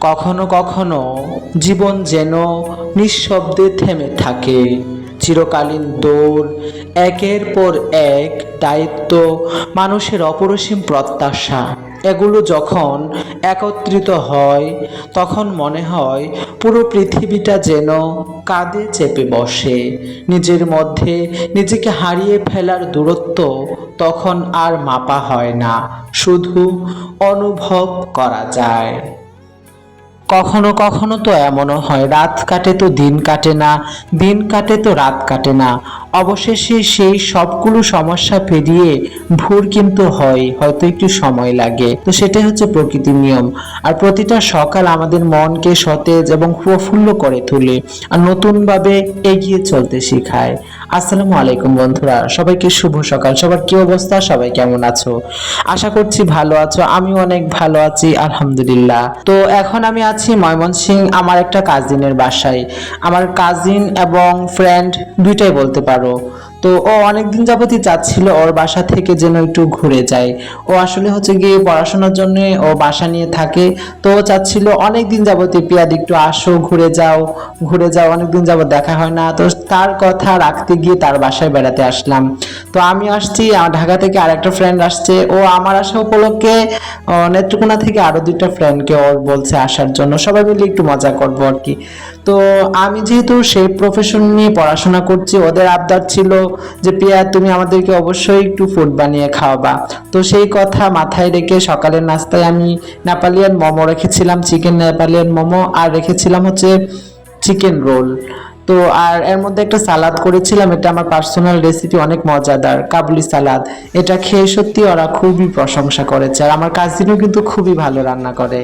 কখনো কখনো জীবন যেন নিঃশব্দে থেমে থাকে। চিরকালীন দৌড়, একের পর এক দায়িত্ব, মানুষের অপরিসীম প্রত্যাশা, এগুলো যখন একত্রিত হয় তখন মনে হয় পুরো পৃথিবীটা যেন কাঁধে চেপে বসে। নিজের মধ্যে নিজেকে হারিয়ে ফেলার দূরত্ব তখন আর মাপা হয় না, শুধু অনুভব করা যায়। কখনো কখনো তো এমনও হয় রাত কাটে তো দিন কাটে না, দিন কাটে তো রাত কাটে না, অবশেষে সেই সবগুলো সমস্যা পেরিয়ে ভোর কিন্তু হয়, হয়তো একটু সময় লাগে। তো সেটাই হচ্ছে প্রকৃতির নিয়ম। আর প্রতিটা সকাল আমাদের মনকে সতেজ এবং প্রফুল্ল করে তোলে আর নতুনভাবে এগিয়ে চলতে শেখায়। আসসালামু আলাইকুম বন্ধুরা, সবাইকে শুভ সকাল। সবার কি অবস্থা, সবাই কেমন আছো? আশা করছি ভালো আছো, আমি অনেক ভালো আছি আলহামদুলিল্লাহ। তো এখন আমি আছি ময়মনসিংহ আমার একটা কাজিনের বাসায়। আমার কাজিন এবং ফ্রেন্ড দুইটাই বলতে পারো। তো ও অনেকদিন যাবতই চাচ্ছিল ওর বাসা থেকে যেন একটু ঘুরে যায়। ও আসলে হচ্ছে গিয়ে পড়াশোনার জন্য ও বাসা নিয়ে থাকে। তো ও চাচ্ছিল অনেকদিন যাবতই পিয়াদ একটু আসো, ঘুরে যাও ঘুরে যাও, অনেকদিন যাবত দেখা হয় না। তো তার কথা রাখতে গিয়ে তার বাসায় বেড়াতে আসলাম। তো আমি আসছি, ঢাকা থেকে আরেকটা ফ্রেন্ড আসছে। ও আমার আসা উপলক্ষে নেত্রকোনা থেকে আরো দুইটা ফ্রেন্ডকে ওর বলছে আসার জন্য, সবাই মিলে একটু মজা করবো আর কি। তো আমি যেহেতু সেই প্রফেশন নিয়ে পড়াশোনা করছি, ওদের আবদার ছিল যে পিয়া তুমি আমাদেরকে অবশ্যই একটু ফুড বানিয়ে খাওয়াবা। তো সেই কথা মাথায় রেখে সকালের নাস্তায় আমি নেপালিয়ান মোমো রেখেছিলাম, চিকেন নেপালিয়ান মোমো, আর রেখেছিলাম হচ্ছে চিকেন রোল। তো আর এর মধ্যে একটা সালাদ করেছিলাম, এটা আমার পার্সোনাল রেসিপি, অনেক মজাদার কাবুলি সালাদ। এটা খেয়ে সত্যি ওরা খুবই প্রশংসা করেছে, আর আমার কাজিনও কিন্তু খুবই ভালো রান্না করে।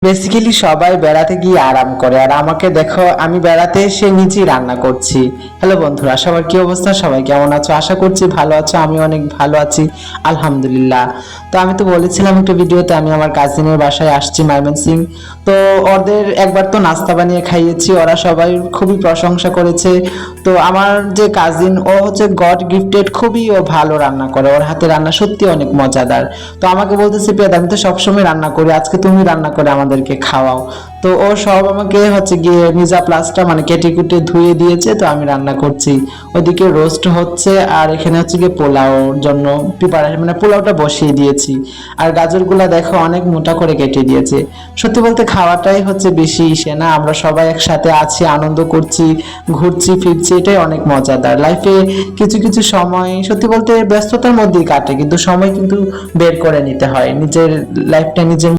বেসিক্যালি সবাই বেড়াতে গিয়ে আরাম করে, আর আমাকে দেখো আমি বেড়াতে এসে নিজেই রান্না করছি। হ্যালো বন্ধুরা, সবার কি অবস্থা, সবাই কেমন আছো? আশা করছি ভালো আছো, আমি অনেক ভালো আছি আলহামদুলিল্লাহ। তো আমি তো বলেছিলাম একটা ভিডিওতে আমি আমার কাজিনের বাসায় আসছি ময়মনসিংহ। তো ওদের একবার তো নাস্তা বানিয়ে খাইয়েছি, ওরা সবাই খুবই প্রশংসা করেছে। তো আমার যে কাজিন, ও হচ্ছে গড গিফটেড, খুবই ও ভালো রান্না করে, ওর হাতে রান্না সত্যি অনেক মজাদার। তো আমাকে বলতেছে পেদ আমি তো সবসময় রান্না করি, আজকে তুমি রান্না করে আমাদেরকে খাওয়াও। তো ও সব আমাকে হচ্ছে গিয়ে নিজা প্লাসটা মানে কেটে কুটে ধুয়ে দিয়েছে, তো আমি রান্না করছি। ওইদিকে রোস্ট হচ্ছে, আর এখানে হচ্ছে গিয়ে পোলাওর জন্য প্রিপারেশন, মানে পোলাওটা বসিয়ে দিয়েছি। আর গাজরগুলা দেখো অনেক মোটা করে কেটে দিয়েছে। সত্যি বলতে খাওয়াটাই হচ্ছে বেশি ইসে না, আমরা সবাই একসাথে আছি, আনন্দ করছি, ঘুরছি ফিরছি, এটাই অনেক মজাদার। লাইফে কিছু কিছু সময় সত্যি বলতে ব্যস্ততার মধ্যেই কাটে, কিন্তু সময় কিন্তু বের করে নিতে হয় নিজের লাইফটা নিজের